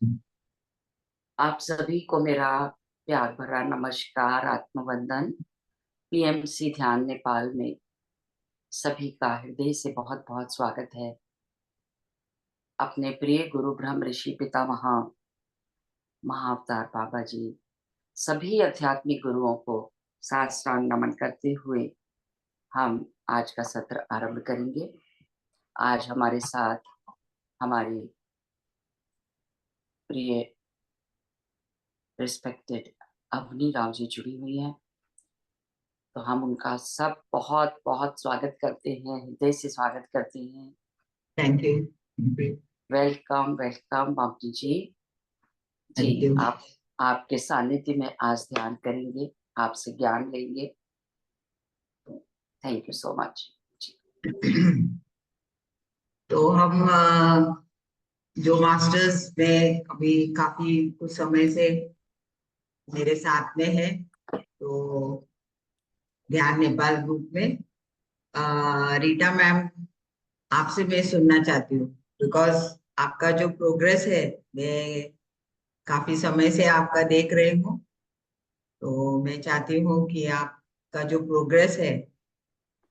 आप सभी को मेरा प्यार भरा नमस्कार, आत्मवंदन। पीएमसी ध्यान नेपाल में सभी का हृदय से बहुत बहुत स्वागत है। अपने प्रिय गुरु ब्रह्म ऋषि पितामह महाअवतार बाबा जी, सभी आध्यात्मिक गुरुओं को साष्टांग नमन करते हुए हम आज का सत्र आरंभ करेंगे। आज हमारे साथ हमारी प्रिय रिस्पेक्टेड अवनी राव जी जुड़ी हुई हैं, तो हम उनका सब बहुत बहुत स्वागत करते हैं, हृदय से स्वागत करते हैं। Thank you. Welcome welcome Babu ji. जी, थैंक यू। आप आपके सानिध्य में आज ध्यान करेंगे, आपसे ज्ञान लेंगे। थैंक यू सो मच जी। तो हम जो मास्टर्स में अभी काफी कुछ समय से मेरे साथ में है, तो ध्यान नेपाल ग्रुप में रीटा मैम, आपसे मैं सुनना चाहती हूँ। बिकॉज आपका जो प्रोग्रेस है, मैं काफी समय से आपका देख रही हूँ। तो मैं चाहती हूँ कि आपका जो प्रोग्रेस है,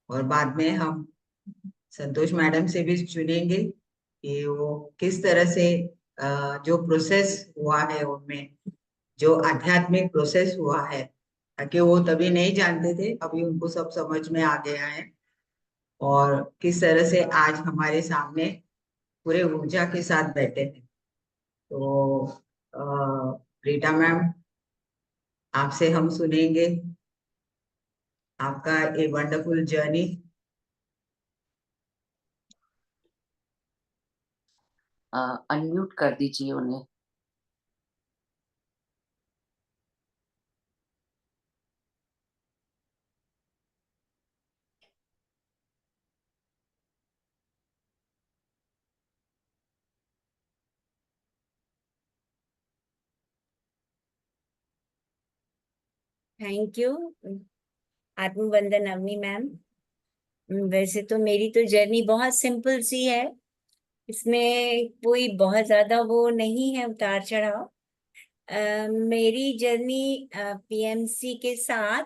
और बाद में हम संतोष मैडम से भी चुनेंगे कि वो किस तरह से जो प्रोसेस हुआ है उनमें, जो आध्यात्मिक प्रोसेस हुआ है, ताकि वो तभी नहीं जानते थे, अभी उनको सब समझ में आ गया है। और किस तरह से आज हमारे सामने पूरे ऊर्जा के साथ बैठे हैं। तो रीटा मैम, आपसे हम सुनेंगे आपका ए वंडरफुल जर्नी। अनम्यूट कर दीजिए उन्हें। Thank you. आत्मवंदन अवनी मैम। वैसे तो मेरी तो जर्नी बहुत सिंपल सी है, इसमें कोई बहुत ज्यादा वो नहीं है उतार चढ़ाव। मेरी जर्नी पीएमसी के साथ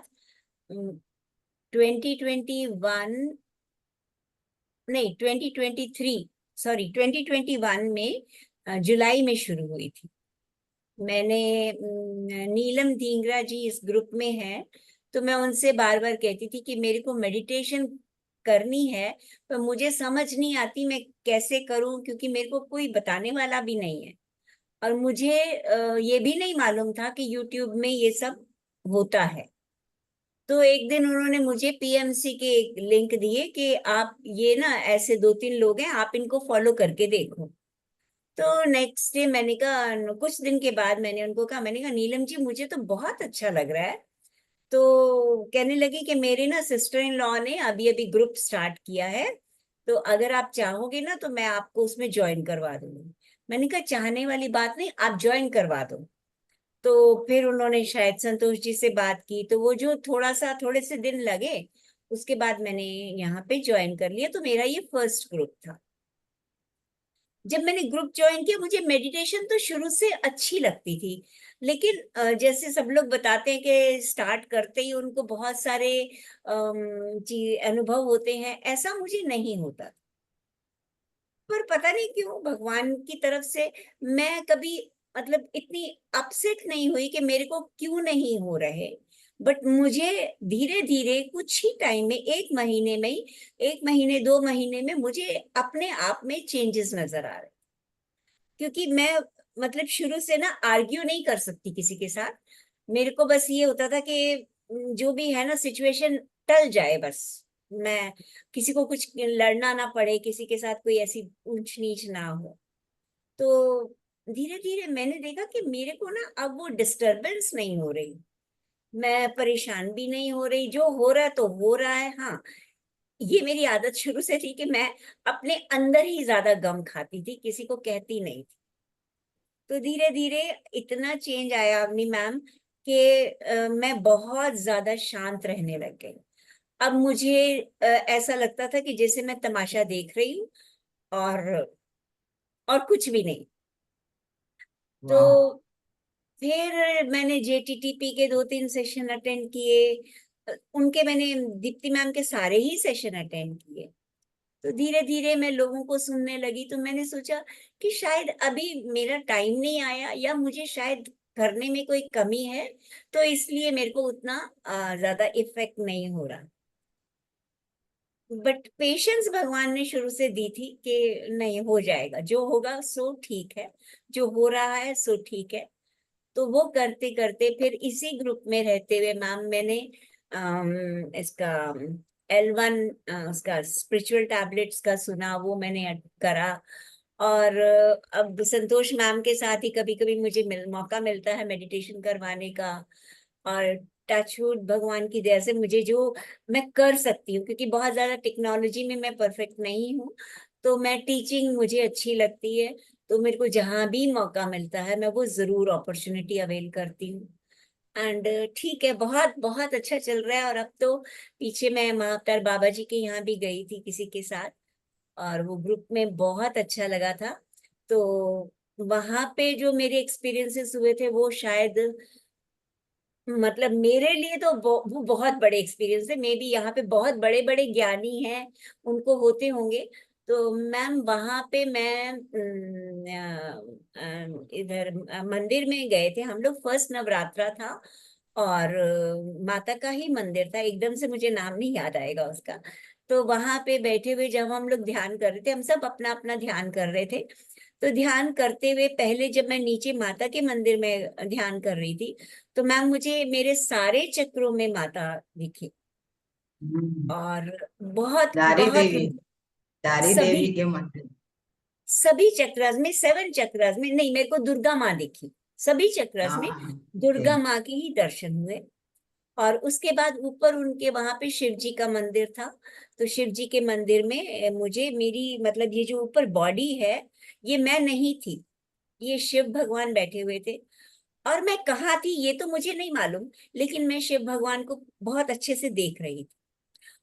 2021, नहीं 2023, सॉरी 2021 में जुलाई में शुरू हुई थी। मैंने नीलम ढींगरा जी इस ग्रुप में है, तो मैं उनसे बार बार कहती थी कि मेरे को मेडिटेशन करनी है, पर मुझे समझ नहीं आती मैं कैसे करूं, क्योंकि मेरे को कोई बताने वाला भी नहीं है। और मुझे ये भी नहीं मालूम था कि यूट्यूब में ये सब होता है। तो एक दिन उन्होंने मुझे पीएमसी के एक लिंक दिए कि आप ये ना, ऐसे दो तीन लोग हैं, आप इनको फॉलो करके देखो। तो नेक्स्ट डे मैंने कहा, कुछ दिन के बाद मैंने उनको कहा, मैंने कहा नीलम जी मुझे तो बहुत अच्छा लग रहा है। तो कहने लगी कि मेरे ना सिस्टर इन लॉ ने अभी अभी ग्रुप स्टार्ट किया है, तो अगर आप चाहोगे ना तो मैं आपको उसमें ज्वाइन करवा दूंगी। मैंने कहा चाहने वाली बात नहीं, आप ज्वाइन करवा दो। तो फिर उन्होंने शायद संतोष जी से बात की, तो वो जो थोड़े से दिन लगे, उसके बाद मैंने यहाँ पे ज्वाइन कर लिया। तो मेरा ये फर्स्ट ग्रुप था। जब मैंने ग्रुप ज्वाइन किया, मुझे मेडिटेशन तो शुरू से अच्छी लगती थी, लेकिन जैसे सब लोग बताते हैं कि स्टार्ट करते ही उनको बहुत सारे जी अनुभव होते हैं, ऐसा मुझे नहीं होता। पर पता नहीं क्यों भगवान की तरफ से मैं कभी, मतलब इतनी अपसेट नहीं हुई कि मेरे को क्यों नहीं हो रहे। बट मुझे धीरे धीरे कुछ ही टाइम में, एक महीने में ही, एक महीने 2 महीने में मुझे अपने आप में चेंजेस नजर आ रहे। क्योंकि मैं, मतलब शुरू से ना आर्ग्यू नहीं कर सकती किसी के साथ। मेरे को बस ये होता था कि जो भी है ना सिचुएशन टल जाए बस। मैं, किसी को कुछ लड़ना ना पड़े, किसी के साथ कोई ऐसी ऊंच नीच ना हो। तो धीरे धीरे मैंने देखा कि मेरे को ना अब वो डिस्टरबेंस नहीं हो रही, मैं परेशान भी नहीं हो रही, जो हो रहा है तो हो रहा है। हाँ, ये मेरी आदत शुरू से थी कि मैं अपने अंदर ही ज्यादा गम खाती थी, किसी को कहती नहीं थी। तो धीरे धीरे इतना चेंज आया अवनी मैम कि मैं बहुत ज्यादा शांत रहने लग गई। अब मुझे ऐसा लगता था कि जैसे मैं तमाशा देख रही हूँ, और और कुछ भी नहीं। तो वाह। फिर मैंने JTTP के 2-3 सेशन अटेंड किए। उनके मैंने दीप्ति मैम के सारे ही सेशन अटेंड किए। तो धीरे धीरे मैं लोगों को सुनने लगी, तो मैंने सोचा कि शायद अभी मेरा टाइम नहीं आया, या मुझे शायद करने में कोई कमी है, तो इसलिए मेरे को उतना ज्यादा इफेक्ट नहीं हो रहा। बट पेशेंस भगवान ने शुरू से दी थी कि नहीं, हो जाएगा, जो होगा सो ठीक है, जो हो रहा है सो ठीक है। तो वो करते करते फिर इसी ग्रुप में रहते हुए मैम मैंने इसका L1 उसका स्पिरिचुअल टैबलेट्स का सुना, वो मैंने करा। और अब संतोष मैम के साथ ही कभी कभी मुझे मौका मिलता है मेडिटेशन करवाने का। और टचवुड भगवान की दया से मुझे जो मैं कर सकती हूँ, क्योंकि बहुत ज्यादा टेक्नोलॉजी में मैं परफेक्ट नहीं हूँ, तो मैं टीचिंग मुझे अच्छी लगती है। तो मेरे को जहां भी मौका मिलता है मैं वो जरूर अपॉर्चुनिटी अवेल करती हूँ। एंड ठीक है, बहुत बहुत अच्छा चल रहा है। और अब तो पीछे मैं महाअवतार बाबा जी के यहाँ भी गई थी किसी के साथ, और वो ग्रुप में बहुत अच्छा लगा था। तो वहां पे जो मेरे एक्सपीरियंसेस हुए थे वो शायद, मतलब मेरे लिए तो वो बहुत बड़े एक्सपीरियंस है। मे बी यहाँ पे बहुत बड़े बड़े ज्ञानी हैं, उनको होते होंगे। तो मैम वहां पे मैं इधर मंदिर में गए थे हम लोग, फर्स्ट नवरात्रा था। और माता का ही मंदिर था, एकदम से मुझे नाम नहीं याद आएगा उसका। तो वहां पे बैठे हुए जब हम लोग ध्यान कर रहे थे, हम सब अपना अपना ध्यान कर रहे थे। तो ध्यान करते हुए पहले जब मैं नीचे माता के मंदिर में ध्यान कर रही थी, तो मैम मुझे मेरे सारे चक्रों में माता दिखी। हम्म। और बहुत दारी बहुत देवी, दारी सभी देवी के मंदिर। सभी चक्रास में, 7 चक्रास में नहीं, मेरे को दुर्गा माँ दिखी। सभी चक्रास में हाँ। ओके। दुर्गा माँ के ही दर्शन हुए। और उसके बाद ऊपर उनके वहां पे शिव जी का मंदिर था। तो शिव जी के मंदिर में मुझे मेरी, मतलब ये जो ऊपर बॉडी है, ये मैं नहीं थी, ये शिव भगवान बैठे हुए थे। और मैं कहाँ थी ये तो मुझे नहीं मालूम, लेकिन मैं शिव भगवान को बहुत अच्छे से देख रही थी।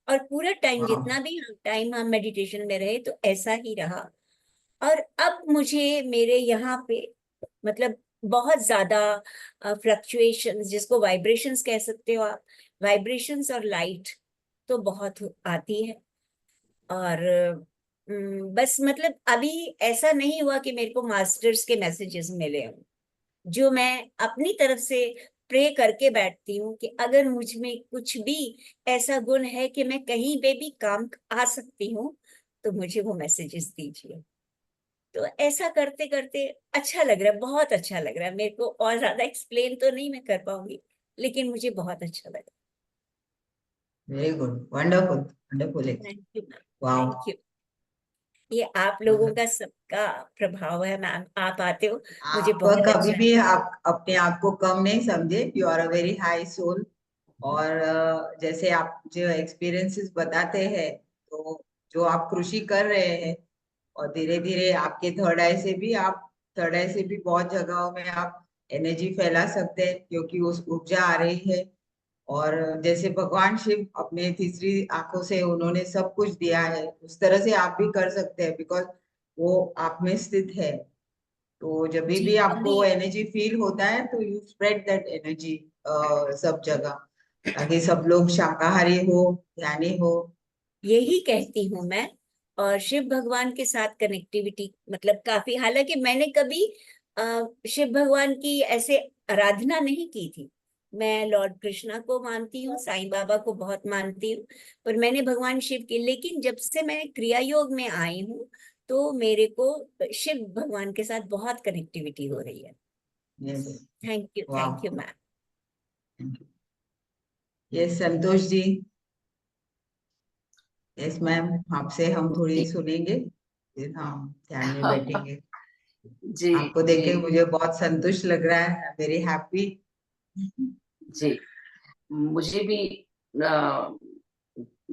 और पूरा टाइम, वाह। जितना भी टाइम हम मेडिटेशन में रहे, तो ऐसा ही रहा। और अब मुझे मेरे यहाँ पे, मतलब बहुत ज्यादा फ्लक्चुएशंस, जिसको वाइब्रेशंस कह सकते हो आप, वाइब्रेशंस और लाइट तो बहुत आती है। और बस मतलब अभी ऐसा नहीं हुआ कि मेरे को मास्टर्स के मैसेजेस मिले हों। जो मैं अपनी तरफ से प्रे करके बैठती हूँ कि अगर मुझ में कुछ भी ऐसा गुण है कि मैं कहीं पे भी काम आ सकती हूँ, तो मुझे वो मैसेजेस दीजिए। तो ऐसा करते करते अच्छा लग रहा है, बहुत अच्छा लग रहा है मेरे को। और ज्यादा एक्सप्लेन तो नहीं मैं कर पाऊंगी, लेकिन मुझे बहुत अच्छा लगा। Very good, wonderful, wonderful. Thank you ma'am. वाह। Thank you. ये आप लोगों का सबका प्रभाव है मैम, आप आते हो, मुझे आप बहुत कभी अच्छा। भी आप अपने आप को कम नहीं समझे, you are a very high soul. और जैसे आप जो एक्सपीरियंसेस बताते हैं, तो जो आप कृषि कर रहे हैं, और धीरे धीरे आपके थर्ड आई से भी, आप थर्ड आई से भी बहुत जगहों में आप एनर्जी फैला सकते हैं, क्योंकि उस ऊर्जा आ रही है। और जैसे भगवान शिव अपने तीसरी आंखों से उन्होंने सब कुछ दिया है, उस तरह से आप भी कर सकते हैं, बिकॉज वो आप में स्थित है। तो जब जी, भी आपको अभी वो एनर्जी फील होता है, तो यू स्प्रेड दैट एनर्जी सब जगह, ताकि सब लोग शाकाहारी हो, ध्यानी हो। यही कहती हूँ मैं। और शिव भगवान के साथ कनेक्टिविटी, मतलब काफी, हालांकि मैंने कभी शिव भगवान की ऐसे आराधना नहीं की थी। मैं लॉर्ड कृष्णा को मानती हूँ, साईं बाबा को बहुत मानती हूँ, पर मैंने भगवान शिव की, लेकिन जब से मैं क्रिया योग में आई हूँ, तो मेरे को शिव भगवान के साथ बहुत कनेक्टिविटी हो रही है। यस। थैंक वाह। You ma'am. Yes Santosh ji. Yes ma'am, आपसे हम थोड़ी जी। सुनेंगे, फिर हम ध्यान में बैठेंगे। जी। आपको देख जी। के मुझे बहुत संतुष्ट लग रहा है, वेरी हैप्पी। जी। मुझे भी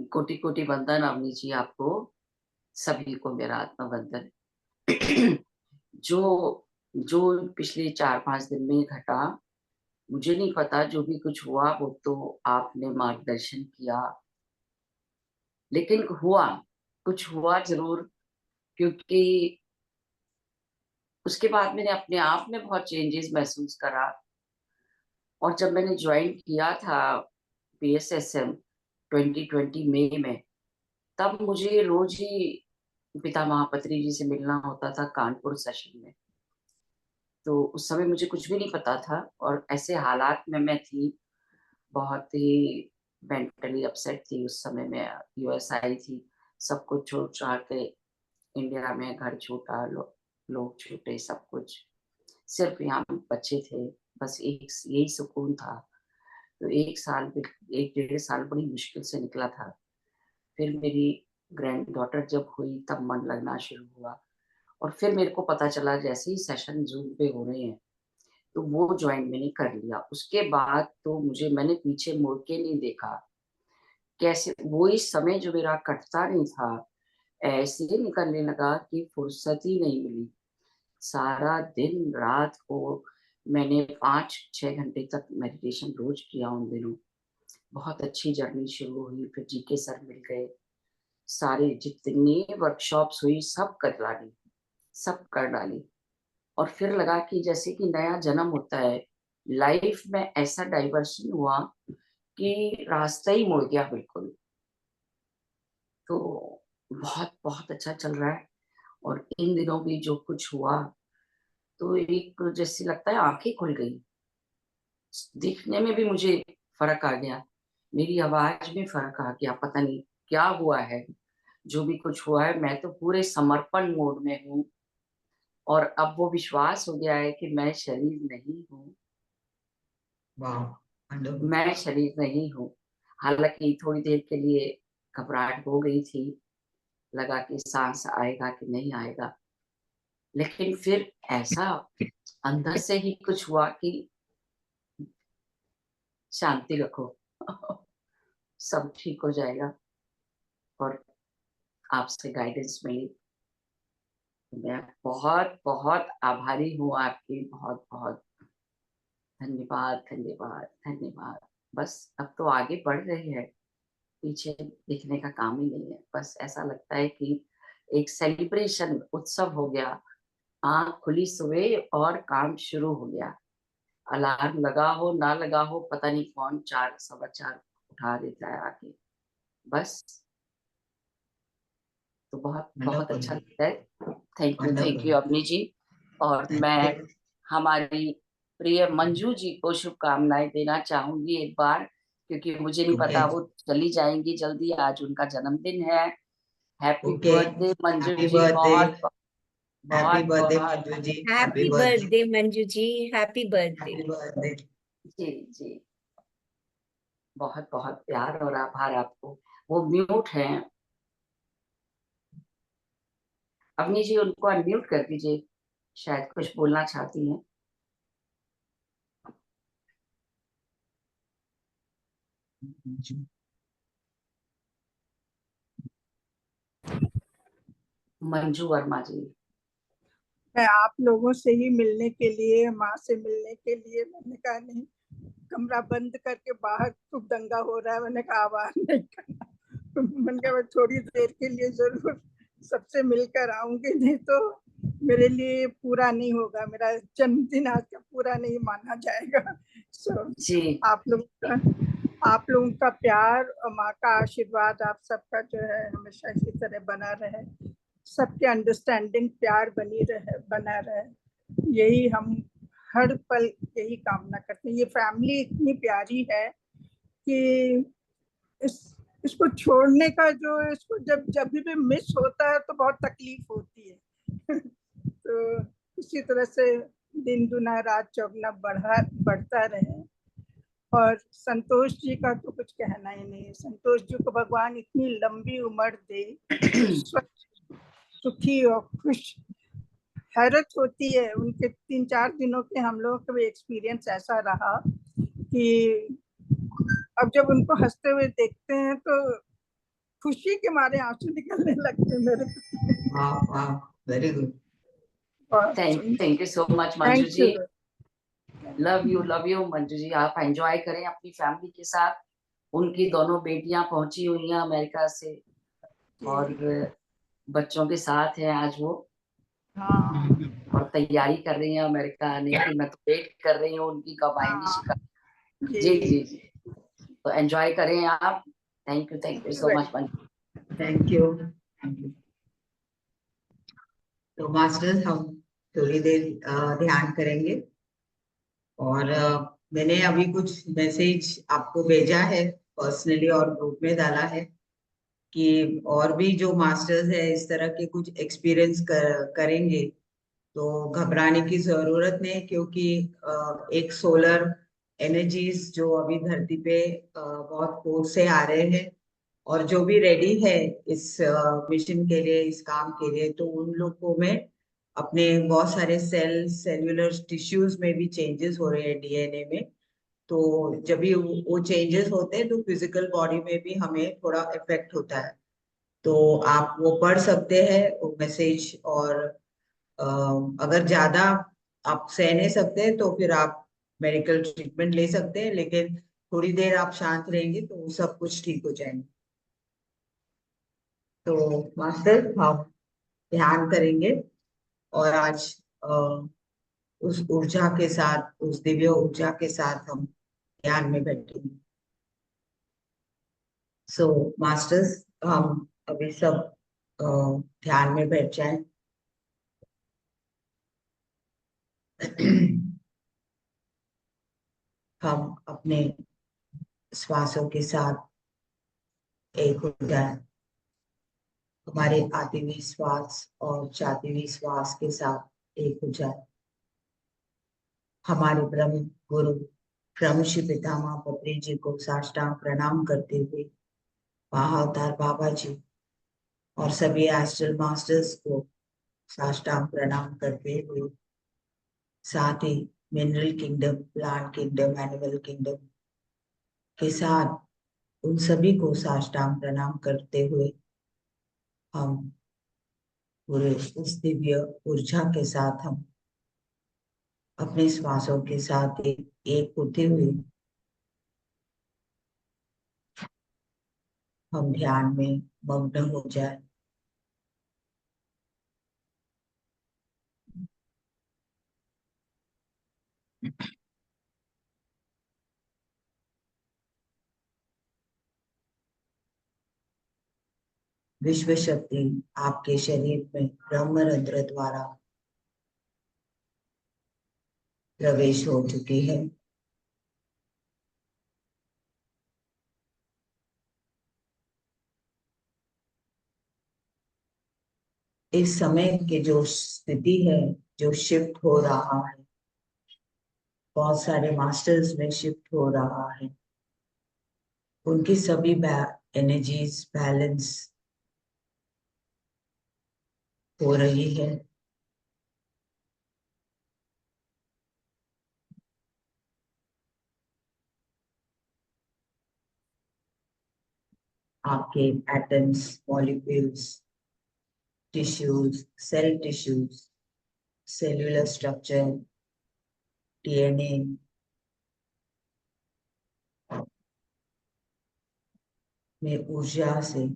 कोटि कोटि वंदन अवनी जी, आपको सभी को मेरा आत्मा वंदन। जो जो पिछले 4-5 दिन में घटा, मुझे नहीं पता, जो भी कुछ हुआ वो तो आपने मार्गदर्शन किया, लेकिन हुआ, कुछ हुआ जरूर। क्योंकि उसके बाद मैंने अपने आप में बहुत चेंजेस महसूस करा। और जब मैंने ज्वाइन किया था PSSM 2020 मई में, तब मुझे रोज ही पिता महापत्री जी से मिलना होता था कानपुर सेशन में। तो उस समय मुझे कुछ भी नहीं पता था और ऐसे हालात में मैं थी, बहुत ही मेंटली अपसेट थी उस समय। मैं US आई थी, सब कुछ छोड़ छाड़ के इंडिया में, घर छूटा, लोग छूटे, सब कुछ, सिर्फ यहाँ बच्चे थे, बस एक यही सुकून था। तो 1 साल, 1 डेढ़ साल बड़ी मुश्किल से निकला था। फिर मेरी ग्रैंड डॉटर जब हुई तब मन लगना शुरू हुआ। और फिर मेरे को पता चला जैसे ही सेशन जूम पे हो रहे हैं, तो वो ज्वाइन मैंने कर लिया। उसके बाद तो मैंने पीछे मुड़ के नहीं देखा। कैसे वो इस समय जो मेरा कटता नहीं था, ऐसे निकलने लगा कि फुर्सत ही नहीं मिली। सारा दिन रात को मैंने 5-6 घंटे तक मेडिटेशन रोज किया उन दिनों। बहुत अच्छी जर्नी शुरू हुई। फिर GK सर मिल गए, सारे जितनी वर्कशॉप्स हुई सब कर डाली, सब कर डाली। और फिर लगा कि जैसे कि नया जन्म होता है लाइफ में, ऐसा डाइवर्शन हुआ कि रास्ता ही मुड़ गया बिल्कुल। तो बहुत बहुत अच्छा चल रहा है। और इन दिनों भी जो कुछ हुआ, तो एक जैसे लगता है आंखें खुल गई, दिखने में भी मुझे फर्क आ गया, मेरी आवाज में फर्क आ गया, पता नहीं क्या हुआ है। जो भी कुछ हुआ है, मैं तो पूरे समर्पण मोड में हूँ। और अब वो विश्वास हो गया है कि मैं शरीर नहीं हूँ, वाह, वंडरफुल। मैं शरीर नहीं हूँ। हालांकि थोड़ी देर के लिए घबराहट हो गई थी, लगा कि सांस आएगा कि नहीं आएगा, लेकिन फिर ऐसा अंदर से ही कुछ हुआ कि शांति रखो, सब ठीक हो जाएगा। और आपसे गाइडेंस मिली, मैं बहुत बहुत आभारी हूँ आपकी, बहुत बहुत धन्यवाद, धन्यवाद, धन्यवाद। बस अब तो आगे बढ़ रहे हैं, पीछे दिखने का काम ही नहीं है। बस ऐसा लगता है कि एक सेलिब्रेशन उत्सव हो गया, आँख खुली सुबह और काम शुरू हो गया। अलार्म लगा हो ना लगा हो, पता नहीं कौन 4, 4:15 उठा देता है आके, बस। तो बहुत बहुत वंडरफुल। अच्छा लगता है। Thank wonderful. यू अवनी जी। और मैं हमारी प्रिय मंजू जी को शुभकामनाएं देना चाहूंगी एक बार, क्योंकि मुझे नहीं ओके। पता वो चली जाएंगी जल्दी, आज उनका जन्मदिन है। Happy okay. Birthday Manju happy ji, birthday. बहुत हैप्पी बहुत बर्थडे बहुत। Manju ji. Happy happy birthday. Birthday Manju ji, happy birthday. Happy birthday. जी जी, बहुत बहुत प्यार और आभार आपको। वो म्यूट हैं, अवनी जी उनको अनम्यूट कर दीजिए, शायद कुछ बोलना चाहती हैं। मंजू वर्मा जी। मैं आप लोगों से ही मिलने के लिए, माँ से मिलने के लिए, मैंने कहा नहीं, कमरा बंद करके बाहर खूब दंगा हो रहा है, मैंने कहा आवाज नहीं करना। मैंने कहा मैं थोड़ी देर के लिए जरूर सबसे मिलकर आऊंगी, नहीं तो मेरे लिए पूरा नहीं होगा, मेरा जन्मदिन आज का पूरा नहीं माना जाएगा। सो जी आप लोगों का प्यार और माँ का आशीर्वाद आप सबका जो है हमेशा इसी तरह बना रहे, सबके अंडरस्टैंडिंग प्यार बना रहे, यही हम हर पल यही कामना करते हैं। ये फैमिली इतनी प्यारी है कि इस इसको छोड़ने का जो, इसको जब जब भी मिस होता है तो बहुत तकलीफ होती है। तो इसी तरह से दिन दुना रात चौगुना बढ़ता रहे। और संतोष जी का तो कुछ कहना ही नहीं है, संतोष जी को भगवान इतनी लंबी उम्र दे, स्वस्थ सुखी और खुश। हैरत होती है उनके 3-4 दिनों के हम लोगों का भी एक्सपीरियंस ऐसा रहा कि अब जब उनको हंसते हुए देखते हैं तो खुशी के मारे आंसू निकलने लगते हैं मेरे। वाह वाह, very good. Thank you so much Manju thank ji. You. Love you Manju ji. आप एंजॉय करें अपनी फैमिली के साथ। उनकी दोनों बेटियां पहुंची हुई हैं अमेरिका से, और बच्चों के साथ हैं आज वो। हाँ, और तैयारी कर रही हैं अमेरिका आने की, मैं तो वेट कर रही हूँ उनकी, कब आएंगी हाँ शिकागो। जी जी जी जी, तो एंजॉय करें आप। Thank you so much. Thank you. तो मास्टर्स हम थोड़ी देर ध्यान करेंगे। और मैंने अभी कुछ मैसेज आपको भेजा है पर्सनली और ग्रुप में डाला है कि और भी जो मास्टर्स है इस तरह के कुछ एक्सपीरियंस करेंगे तो घबराने की जरूरत नहीं, क्योंकि एक सोलर एनर्जीज जो अभी धरती पे बहुत फोर्स से आ रहे हैं, और जो भी रेडी है इस मिशन के लिए, इस काम के लिए, तो उन लोगों में अपने बहुत सारे सेल्यूलर टिश्यूज में भी चेंजेस हो रहे हैं, डीएनए में। तो जब भी वो चेंजेस होते हैं तो फिजिकल बॉडी में भी हमें थोड़ा इफेक्ट होता है। तो आप वो पढ़ सकते हैं वो मैसेज, और अ, अगर ज्यादा आप सह नहीं सकते तो फिर आप मेडिकल ट्रीटमेंट ले सकते हैं, लेकिन थोड़ी देर आप शांत रहेंगे तो सब कुछ ठीक हो जाएंगे। तो मास्टर हम ध्यान करेंगे, और आज उस ऊर्जा के साथ, उस दिव्य ऊर्जा के साथ हम ध्यान में बैठेंगे। सो मास्टर्स हम अभी सब अ, ध्यान में बैठ जाएं। हम अपने श्वासों के साथ एक हो जाए, हमारे आते हुए श्वास और जाते हुए श्वास के साथ एक हो जाए। हमारे ब्रह्म गुरु ब्रह्म श्री पितामह पत्री जी को साष्टांग प्रणाम करते हुए, महाअवतार बाबा जी और सभी एस्ट्रल मास्टर्स को साष्टांग प्रणाम करते हुए, साथ ही mineral kingdom, plant kingdom, animal kingdom के साथ उन सभी को साष्टांग प्रणाम करते हुए, हम पूरे उस दिव्य ऊर्जा के साथ हम अपने श्वासों के साथ एक होते हुए हम ध्यान में मग्न हो जाए। विश्व शक्ति आपके शरीर में ब्रह्मरंध्र द्वारा प्रवेश हो चुकी है। इस समय के जो स्थिति है, जो शिफ्ट हो रहा है, बहुत सारे मास्टर्स में शिफ्ट हो रहा है, उनकी सभी एनर्जीज बैलेंस हो रही है। आपके atoms, molecules, tissues, cell tissues, cellular structure, DNA में ऊर्जा से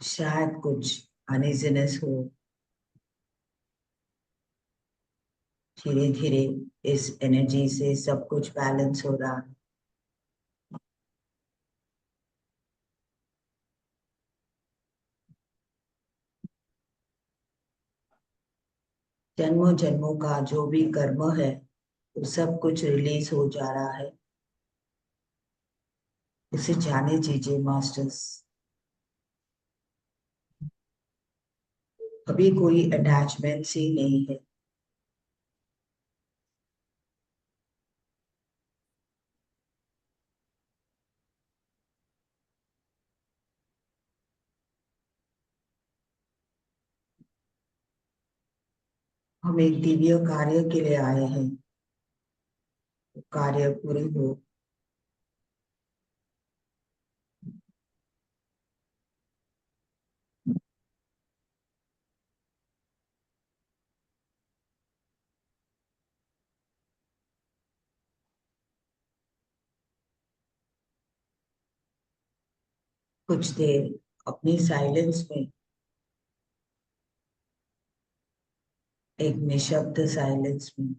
शायद कुछ अनइजीनेस हो, धीरे धीरे इस एनर्जी से सब कुछ बैलेंस हो रहा है। जन्मों जन्मों का जो भी कर्म है वो सब कुछ रिलीज हो जा रहा है। उसे जाने दीजिए मास्टर्स। अभी कोई अटैचमेंट ही नहीं है। हम एक दिव्य कार्य के लिए आए हैं, कार्य पूरे हो। कुछ देर अपनी साइलेंस में एक निशब्द साइलेंस में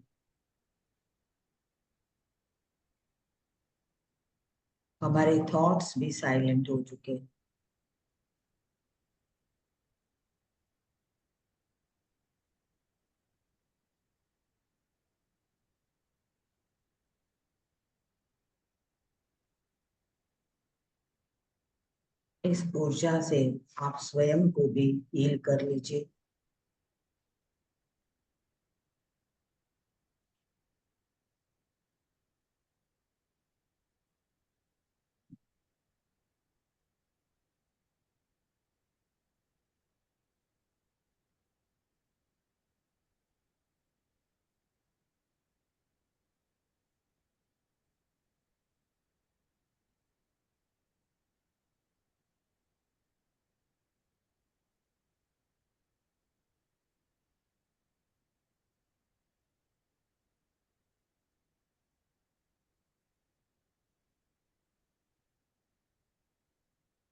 हमारे थॉट्स भी साइलेंट हो चुके। इस ऊर्जा से आप स्वयं को भी हील कर लीजिए।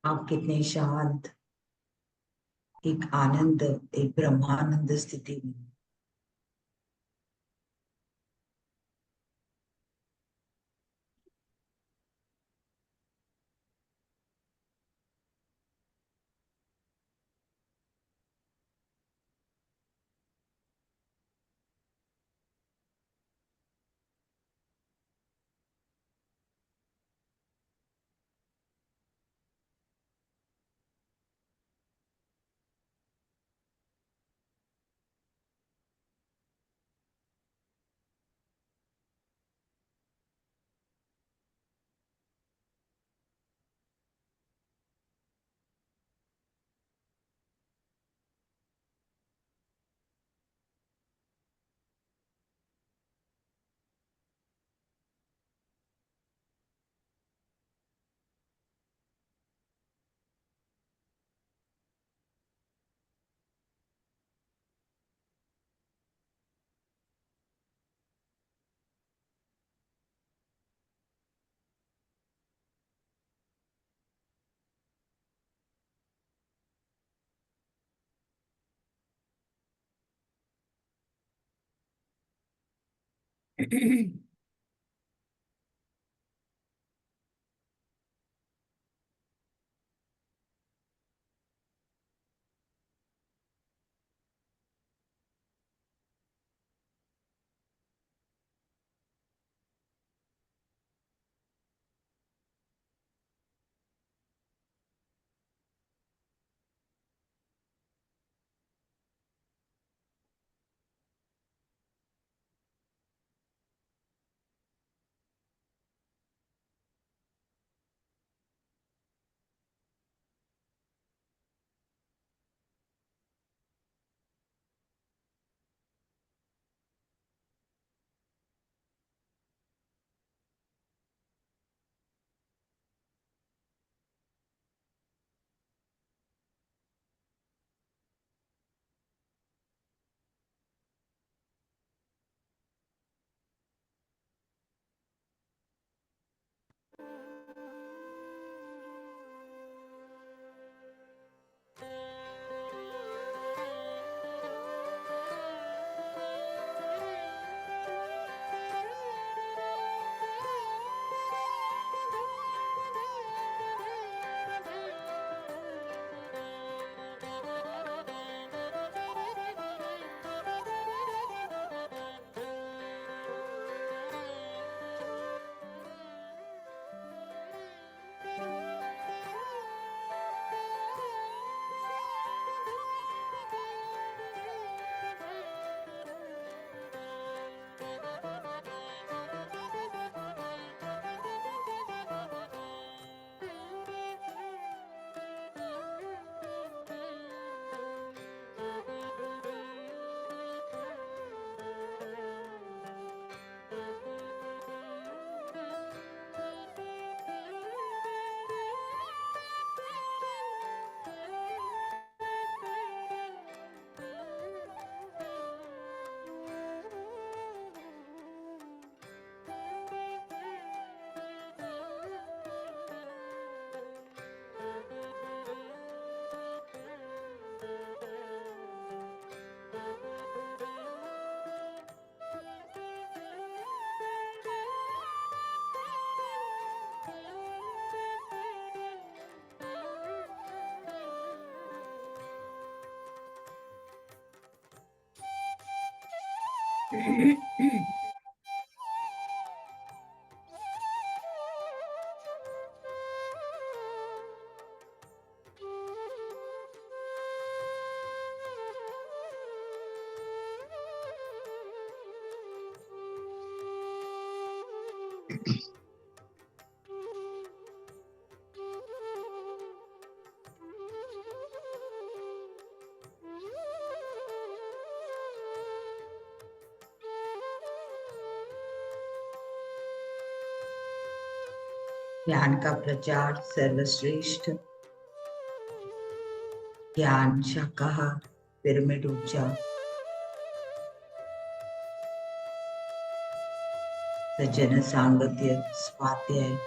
आप कितने शांत, एक आनंद, एक ब्रह्मानंद स्थिति में। ज्ञान का प्रचार सर्वश्रेष्ठ, ज्ञान शाखा पिरामिड ऊंचा, सज्जन सांगत्य स्वाध्याय,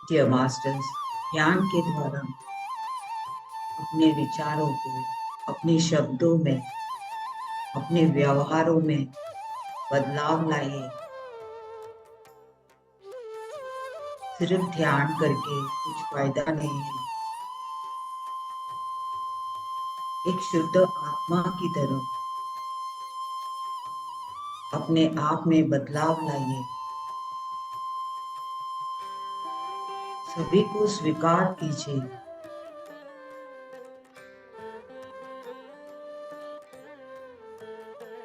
डियर मास्टर्स, ज्ञान के द्वारा अपने विचारों को अपने शब्दों में, अपने व्यवहारों में बदलाव लाइए। सिर्फ ध्यान करके कुछ फायदा नहीं है। एक शुद्ध आत्मा की तरह अपने आप में बदलाव लाइए। सभी को स्वीकार कीजिए।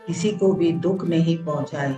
किसी को भी दुख नहीं पहुंचाए।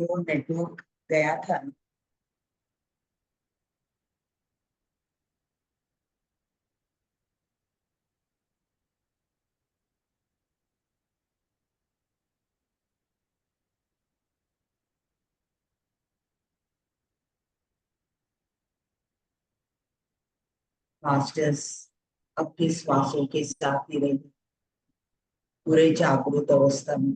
वो नेटवर्क गया था। मास्टर्स अपनी श्वासों के साथ ही रहे, पूरे जागृत अवस्था में।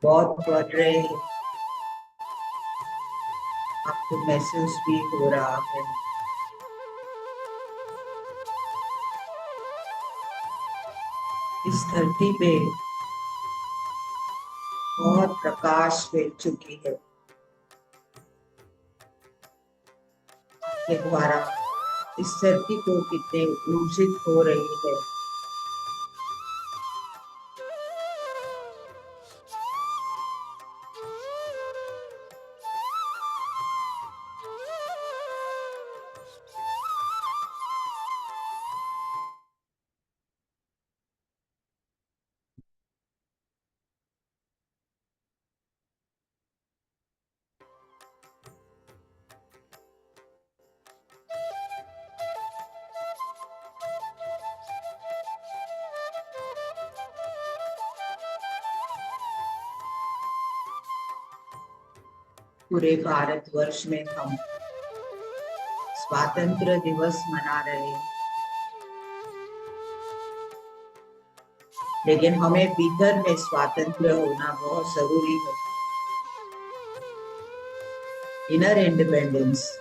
बहुत बढ़ रहे हैं, आपको महसूस भी हो रहा है। इस धरती पे बहुत प्रकाश फैल चुकी है के द्वारा। इस धरती को कितने ऊर्जित हो रही है। पूरे भारतवर्ष में हम स्वातंत्र दिवस मना रहे हैं, लेकिन हमें भीतर में स्वातंत्र होना बहुत जरूरी है। Inner independence.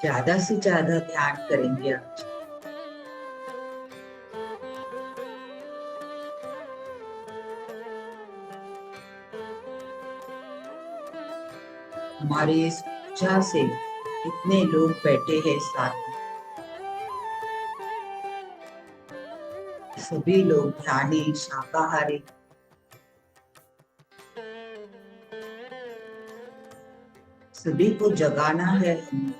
ज्यादा से ज्यादा ध्यान करेंगे आज। हमारे इस पूजा से कितने लोग बैठे हैं साथ में, सभी लोग ध्यानी शाकाहारी, सभी को जगाना है हमें।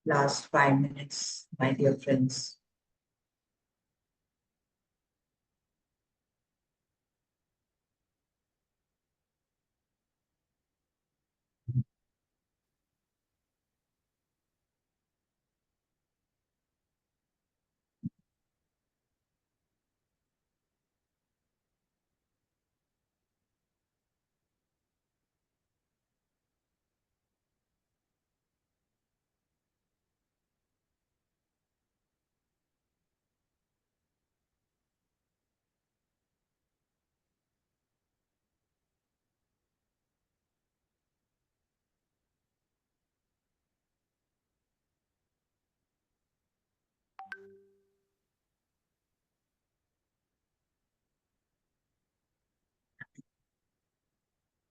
last 5 minutes, my dear friends.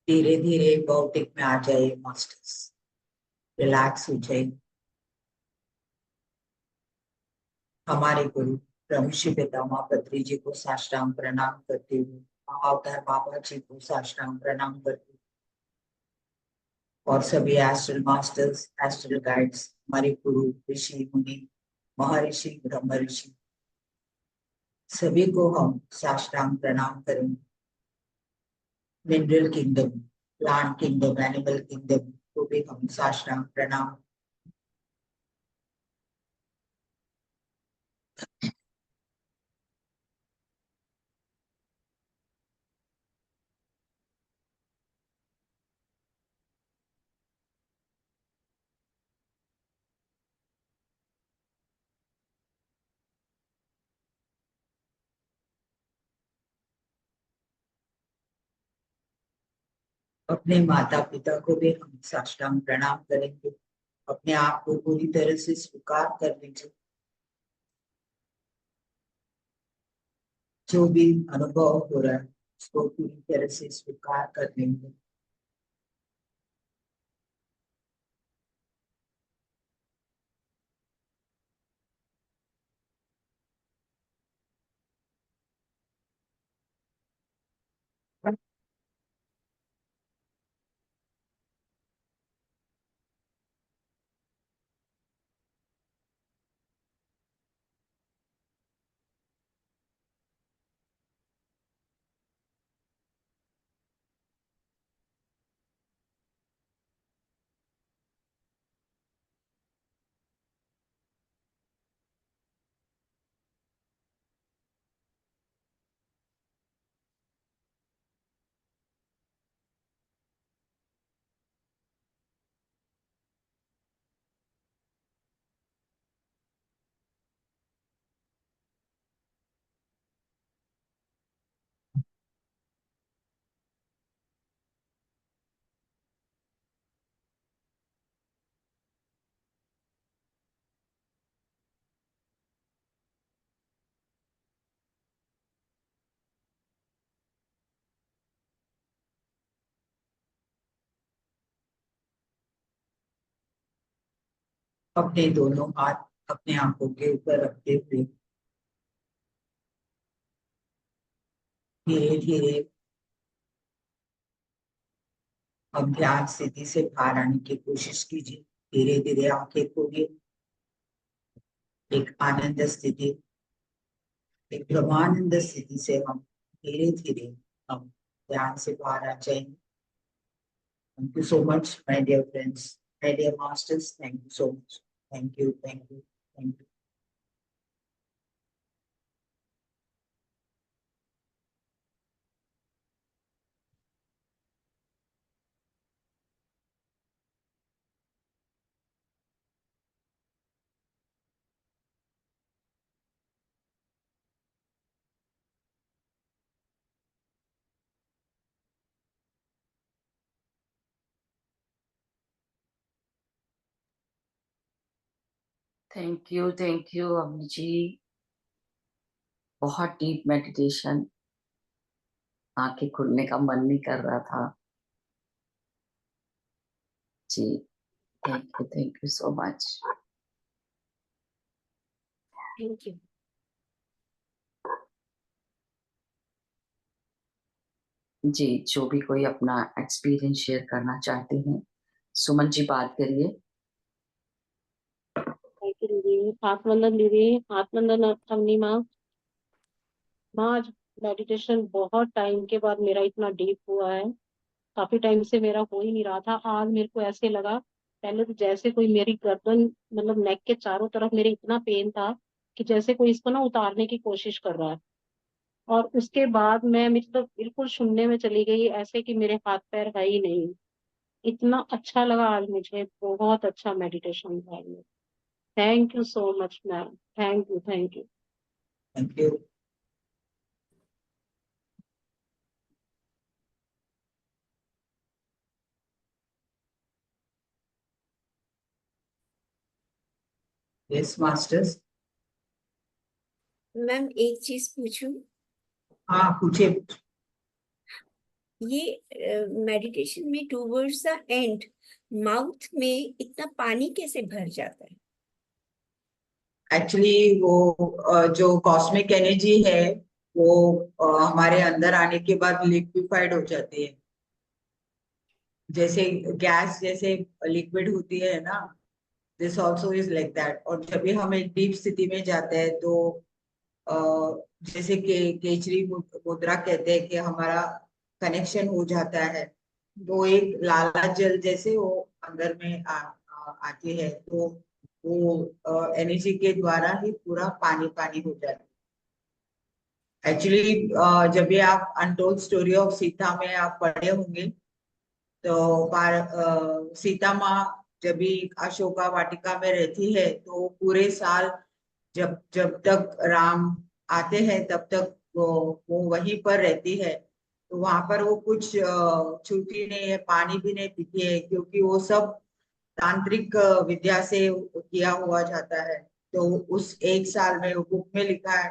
धीरे धीरे भौतिक में आ जाइए मास्टर्स, रिलैक्स हो जाइए। हमारे गुरु ब्रह्मश्री पितामह बद्री जी को साष्टांग प्रणाम करते हुए, महाअवतार बाबा जी को साष्टांग प्रणाम करते हुए, और सभी एस्ट्रल मास्टर्स, एस्ट्रल गाइड्स, हमारे गुरु ऋषि मुनि, महर्षि, ब्रह्म ऋषि, सभी को हम साष्टांग प्रणाम करेंगे। Mineral kingdom, plant kingdom, animal kingdom को भी हम साष्टांग प्रणाम। अपने माता पिता को भी हम साष्टांग प्रणाम करेंगे। अपने आप को पूरी तरह से स्वीकार कर लीजिए। जो भी अनुभव हो रहा है उसको पूरी तरह से स्वीकार कर लेंगे। अपने दोनों हाथ अपने आंखों के ऊपर रखते हुए धीरे धीरे अब ध्यान स्थिति से बाहर आने की कोशिश कीजिए। धीरे धीरे आंखें खोलिए। एक आनंद स्थिति, एक ब्रह्मानंद स्थिति से हम धीरे धीरे हम ध्यान से बाहर आ जाएंगे। Thank you so much, my dear friends, my dear masters. Thank you so much. Thank you, thank you, thank you. Thank you Avani ji. बहुत डीप मेडिटेशन, आंखें खुलने का मन नहीं कर रहा था जी। Thank you so much. Thank you. जी, जो भी कोई अपना एक्सपीरियंस शेयर करना चाहते हैं, सुमन जी बात करिए। आत्मवंदन दीदी, आत्मवंदन अवनी माँ। माँ आज मेडिटेशन बहुत टाइम के बाद मेरा इतना डीप हुआ है, काफी टाइम से मेरा हो ही नहीं रहा था। आज मेरे को ऐसे लगा, पहले तो जैसे कोई मेरी गर्दन मतलब नेक के चारों तरफ मेरे इतना पेन था कि जैसे कोई इसको ना उतारने की कोशिश कर रहा है। और उसके बाद मैं मतलब बिल्कुल शून्य में चली गई, ऐसे कि मेरे हाथ पैर है ही नहीं। इतना अच्छा लगा आज मुझे, बहुत अच्छा मेडिटेशन था ये। Thank you so much ma'am, thank you, thank you. Thank you. Yes masters. Ma'am एक चीज पूछूं, हाँ पूछिए। ये मेडिटेशन में टूवर्ड्स द एंड माउथ में इतना पानी कैसे भर जाता है? एक्चुअली वो जो कॉस्मिक एनर्जी है वो हमारे अंदर आने के बाद लिक्विफाइड हो जाती है। जैसे गैस जैसे लिक्विड होती है ना, this also is like that. और जब भी हम एक डीप स्थिति में जाते हैं तो अ, जैसे केचरी मुद्रा कहते हैं कि हमारा कनेक्शन हो जाता है, तो एक लाला जल जैसे वो अंदर में आती है, तो वो एनर्जी के द्वारा ही पूरा पानी पानी हो जाता है। एक्चुअली जब भी आप अनटोल्ड स्टोरी ऑफ सीता में आप पढ़े होंगे, तो सीता माँ जब भी अशोका वाटिका में रहती है तो पूरे साल जब जब तक राम आते हैं तब तक वो वहीं पर रहती है। तो वहां पर वो कुछ छूती नहीं है, पानी भी नहीं पीती है, क्योंकि वो सब तांत्रिक विद्या से किया हुआ जाता है। तो उस एक साल में बुक में लिखा है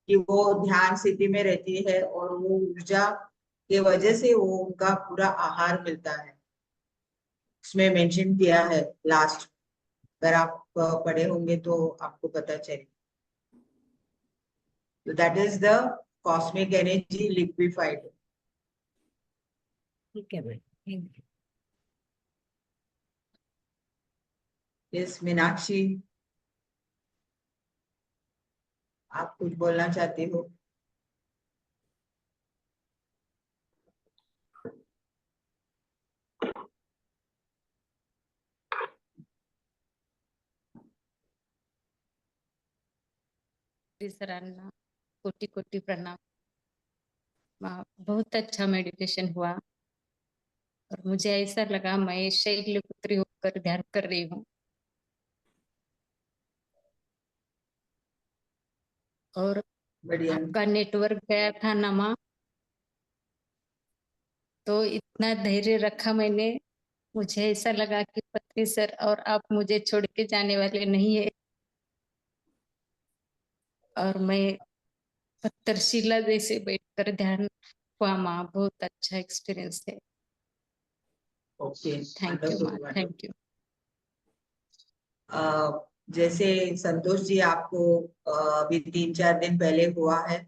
कि वो ध्यान स्थिति में रहती है और वो ऊर्जा के वजह से वो उनका पूरा आहार मिलता है। उसमें मेंशन किया है लास्ट, अगर आप पढ़े होंगे तो आपको पता चले। So that is the cosmic energy liquefied. ठीक है ma'am, thank you. Yes, Meenakshi, आप कुछ बोलना चाहते हो? सराहना, कोटि कोटि प्रणाम। बहुत अच्छा मेडिटेशन हुआ और मुझे ऐसा लगा मैं शैलपुत्री होकर ध्यान कर रही हूँ। और बढ़िया। आपका नेटवर्क गया था ना माँ, तो इतना धैर्य रखा मैंने। मुझे ऐसा लगा कि पत्नी सर और आप मुझे छोड़ के जाने वाले नहीं है। और मैं पत्थरशिला जैसे बैठकर ध्यान हुआ माँ, बहुत अच्छा एक्सपीरियंस है। ओके, थैंक यू माँ, थैंक यू। जैसे संतोष जी आपको अभी 3-4 दिन पहले हुआ है,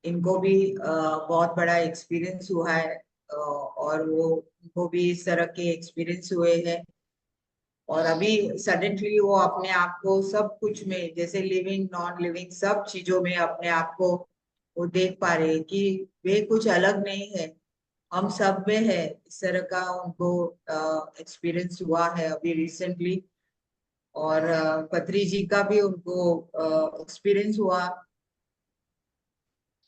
इनको भी बहुत बड़ा एक्सपीरियंस हुआ है, और वो उनको भी इस तरह के एक्सपीरियंस हुए हैं। और अभी सडनली वो अपने आप को सब कुछ में, जैसे लिविंग नॉन लिविंग सब चीजों में अपने आप को वो देख पा रहे हैं कि वे कुछ अलग नहीं है, हम सब में है। इस तरह का उनको एक्सपीरियंस हुआ है अभी रिसेंटली। और पत्री जी का भी उनको एक्सपीरियंस हुआ,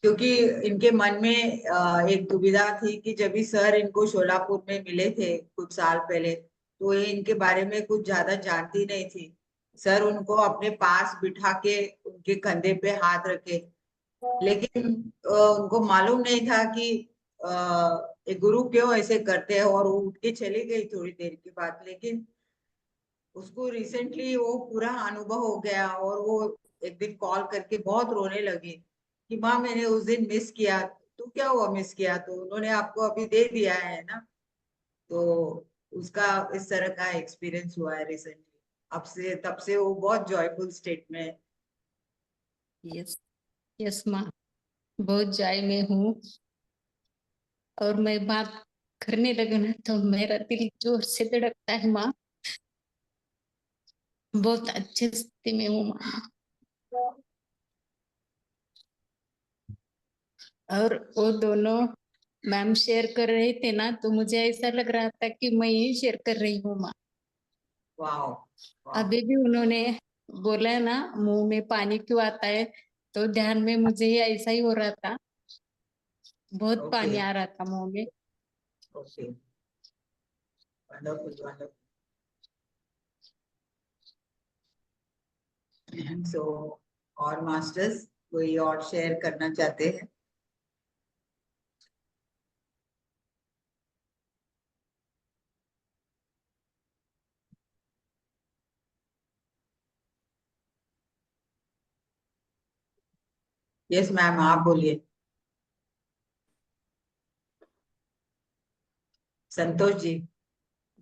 क्योंकि इनके मन में एक दुविधा थी कि जब भी सर इनको शोलापुर में मिले थे कुछ साल पहले, तो ये इनके बारे में कुछ ज्यादा जानती नहीं थी। सर उनको अपने पास बिठा के उनके कंधे पे हाथ रखे, लेकिन उनको मालूम नहीं था कि ये गुरु क्यों ऐसे करते हैं, और वो उठ के चली गई थोड़ी देर के बाद। लेकिन उसको रिसेंटली वो पूरा अनुभव हो गया, और वो एक दिन कॉल करके बहुत रोने लगी कि माँ मैंने उस दिन मिस किया। तो क्या हुआ मिस किया, तो उन्होंने आपको अभी दे दिया है ना। तो उसका इस तरह का एक्सपीरियंस हुआ है रिसेंटली। अब से तब से वो बहुत जॉयफुल स्टेट में है। यस यस माँ, बहुत जॉय में हूँ। और मैं बात करने लगी ना तो मेरा दिल जोर से धड़कता है माँ। बहुत अच्छे स्थिति में हूँ माँ। और वो दोनों मैम शेयर कर रहे थे ना, तो मुझे ऐसा लग रहा था कि मैं ही शेयर कर रही हूँ माँ। वाओ, अभी भी उन्होंने बोला ना मुंह में पानी क्यों आता है, तो ध्यान में मुझे ही ऐसा ही हो रहा था, बहुत ओके पानी आ रहा था मुंह में। Okay, wonderful wonderful. सो और मास्टर्स कोई और शेयर करना चाहते हैं? यस मैम, आप बोलिए। संतोष जी,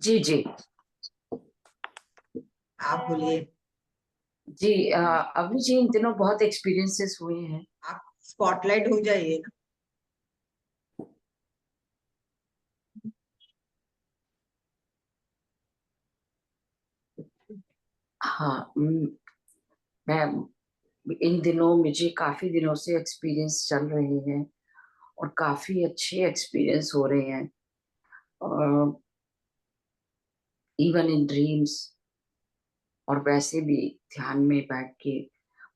जी जी आप बोलिए। जी। अभी जी इन दिनों बहुत एक्सपीरियंसेस हुए हैं। आप स्पॉटलाइट हो जाइए ना। हाँ, मैं इन दिनों मुझे काफी दिनों से एक्सपीरियंस चल रहे हैं और काफी अच्छे एक्सपीरियंस हो रहे हैं, इवन इन ड्रीम्स। और वैसे भी ध्यान में बैठ के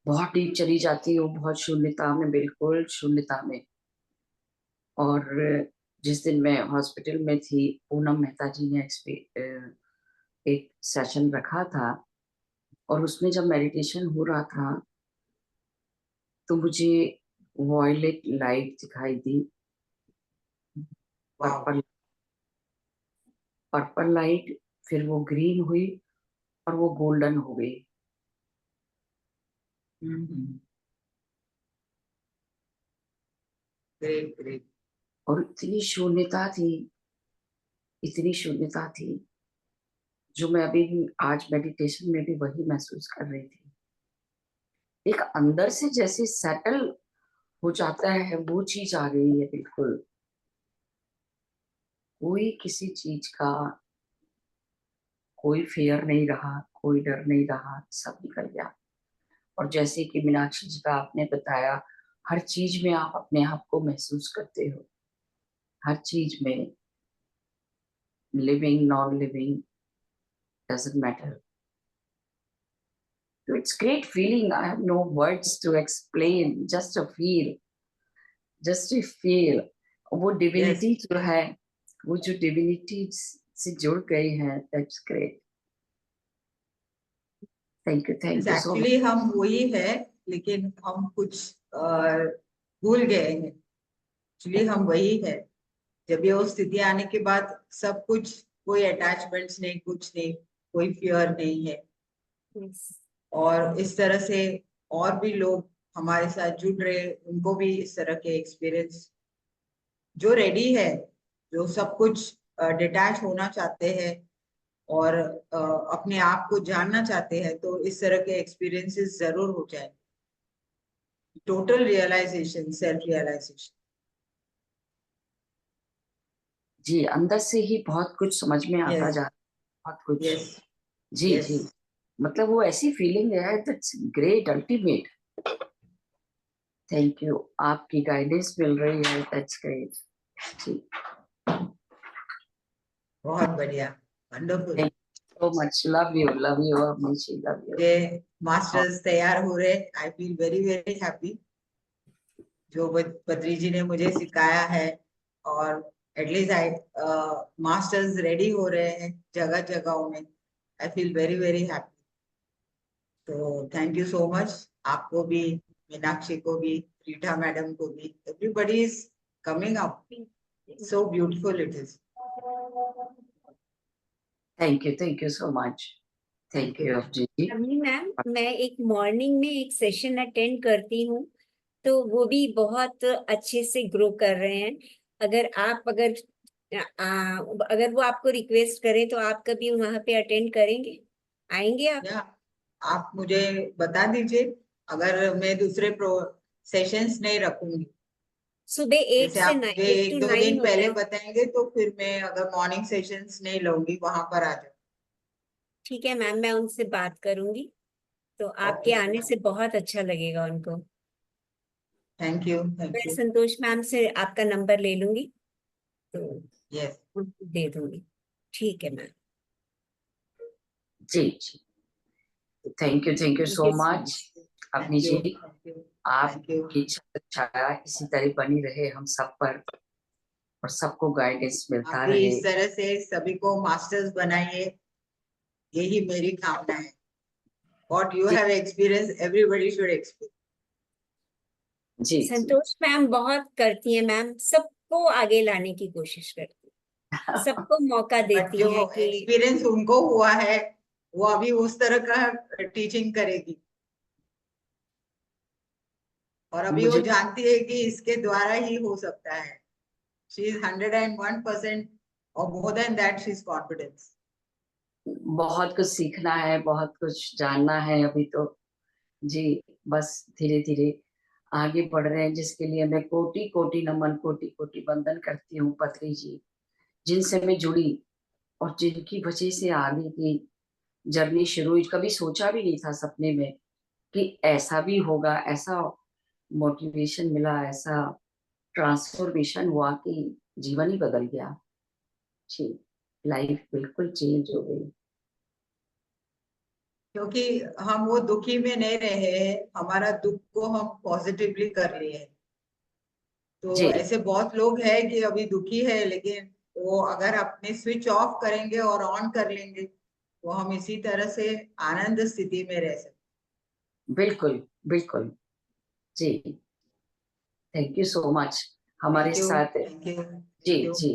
बहुत डीप चली जाती हूँ, बहुत शून्यता में, बिल्कुल शून्यता में। और जिस दिन मैं हॉस्पिटल में थी, पूनम मेहता जी ने एक सेशन रखा था, और उसमें जब मेडिटेशन हो रहा था तो मुझे वॉयलेट लाइट दिखाई दी, वाओ, पर्पल पर्पल लाइट, फिर वो ग्रीन हुई और वो गोल्डन हो गई। Great great. और इतनी शून्यता थी, इतनी शून्यता थी, जो मैं अभी भी आज मेडिटेशन में भी वही महसूस कर रही थी। एक अंदर से जैसे सेटल हो जाता है, वो चीज आ गई है बिल्कुल। कोई किसी चीज का कोई फियर नहीं रहा, कोई डर नहीं रहा, सब निकल गया। और जैसे कि मीनाक्षी जी का आपने बताया, हर चीज में आप अपने आप को महसूस करते हो, हर चीज में, living non living doesn't matter. So it's great feeling. I have no words to explain. Just to feel. वो यस, डिविनिटी जो है, वो जो डिविनिटी से जुड़ गए हैं, that's great. Thank you so much. Actually हम वही है, लेकिन हम कुछ भूल गए हैं। एक्चुअली हम वही है। जब ये वो स्थिति आने के बाद सब कुछ, कोई अटैचमेंट्स नहीं, कुछ नहीं, कोई फियर नहीं है। Yes. और इस तरह से और भी लोग हमारे साथ जुड़ रहे, उनको भी इस तरह के एक्सपीरियंस, जो रेडी है, जो सब कुछ डिटैच होना चाहते हैं और अपने आप को जानना चाहते हैं, तो इस तरह के एक्सपीरियंसेस जरूर हो जाए। Total realisation, self realisation. जी, अंदर से ही बहुत कुछ समझ में आता यस जा, बहुत कुछ। यस जी यस। जी, मतलब वो ऐसी फीलिंग है, that's great, ultimate. Thank you, आपकी गाइडेंस मिल रही है, दैट्स ग्रेट। जी, बहुत बढ़िया, wonderful. Thank you so much, love you, Amishi, love you. ये मास्टर्स तैयार हो रहे, आई फील वेरी वेरी हैप्पी। जो बद्री जी ने मुझे सिखाया है, और एटलीस्ट आई मास्टर्स रेडी हो रहे हैं जगह जगहों में, I feel very very happy. तो थैंक यू सो मच, आपको भी, मीनाक्षी को भी, रीटा मैडम को भी, everybody is coming up, so beautiful it is. Thank you so much, thank you ji. Ammi ma'am, मैं एक मॉर्निंग में एक सेशन अटेंड करती हूँ, तो वो भी बहुत अच्छे से ग्रो कर रहे हैं। अगर वो आपको रिक्वेस्ट करें तो आप कभी वहां पे अटेंड करेंगे, आएंगे आप? या आप मुझे बता दीजिए, अगर मैं दूसरे सेशंस नहीं रखूंगी, सुबह 8 जैसे से आप मुझे 8 एक to दो 9 दिन होता पहले है। बताएंगे, तो फिर मैं अगर मॉर्निंग सेशंस नहीं लूंगी, वहां पर आ जाऊँ। ठीक है मैम, मैं उनसे बात करूंगी, तो आपके आने से बहुत अच्छा लगेगा उनको। Thank you. मैं संतोष मैम से आपका नंबर ले लूंगी, तो यस। उनको दे दूंगी। ठीक है मैम। जी जी, thank you so much Avani ji. आपकी छाया इसी तरह बनी रहे हम सब पर, और सबको गाइडेंस मिलता आप भी रहे। इस तरह से सभी को मास्टर्स बनाइए, यही मेरी कामना है। What you have experienced, everybody should experience. जी जी, संतोष मैम बहुत करती हैं मैम, सबको आगे लाने की कोशिश करती हैं, सबको मौका बट देती जो हैं कि एक्सपीरियंस उनको हुआ है वो अभी उस तरह का टीचिंग करेगी, और अभी वो मुझे जानती है कि इसके द्वारा ही हो सकता है। शी इज 101% और more than that she is confidence. बहुत कुछ सीखना है, बहुत कुछ जानना है अभी तो। जी, बस धीरे धीरे आगे बढ़ रहे हैं, जिसके लिए मैं कोटि कोटि नमन, कोटि कोटि वंदन करती हूँ पत्री जी, जिनसे मैं जुड़ी और जिनकी वजह से आगे की जर्नी शुरू हुई। कभी सोचा भी नहीं था सपने में कि ऐसा भी होगा, ऐसा मोटिवेशन मिला, ऐसा ट्रांसफॉर्मेशन हुआ कि जीवन ही बदल गया। जी, लाइफ बिल्कुल चेंज हो गई। क्योंकि हम वो दुखी में नहीं रहे हैं, हमारा दुख को हम पॉजिटिवली कर लिए हैं। तो जी ऐसे बहुत लोग हैं कि अभी दुखी है, लेकिन वो अगर अपने स्विच ऑफ करेंगे और ऑन कर लेंगे तो हम इसी तरह से आनंद स्थिति में रह सकते। बिल्कुल बिल्कुल। जी, थैंक यू सो मच हमारे थैंक यू। साथ। Thank you. जी जी,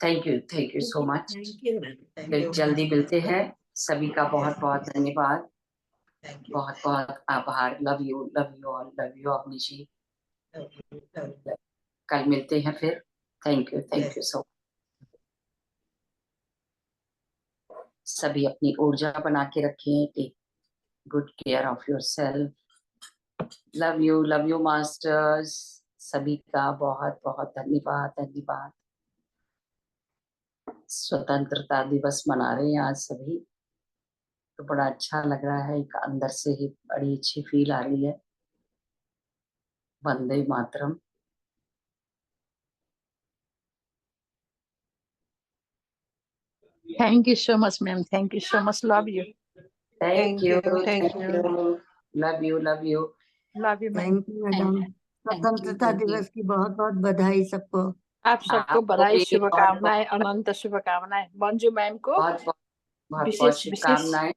thank you so much. Thank you ma'am. Thank फिर यू। जल्दी मिलते हैं। सभी का बहुत बहुत धन्यवाद, थैंक यू। बहुत बहुत आभार। Love you all, love you Avani ji. कल मिलते हैं फिर। Thank you so much. सभी अपनी ऊर्जा बना के रखें। Take good care of yourself. Love you masters. सभी का बहुत बहुत धन्यवाद धन्यवाद। स्वतंत्रता दिवस मना रहे हैं आज सभी, तो बड़ा अच्छा लग रहा है, एक अंदर से ही बड़ी अच्छी फील आ रही है। Vande Mataram. Thank you so much, ma'am. Thank you so much. Love you. Thank you Thank you. Love you Love you, ma'am. Thank you madam. स्वतंत्रता दिवस की बहुत बहुत बधाई सबको। आप सबको आपको बधाई, भी बहुत शुभकामनाएं, अनंत शुभकामनाएं। मंजू मैम को बहुत बहुत विशेष शुभकामनाएं।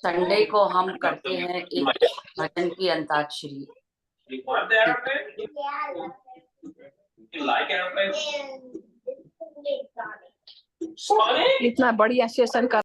संडे को हम करते हैं एक भजन की अंताक्षरी। इतना बढ़िया सेशन कर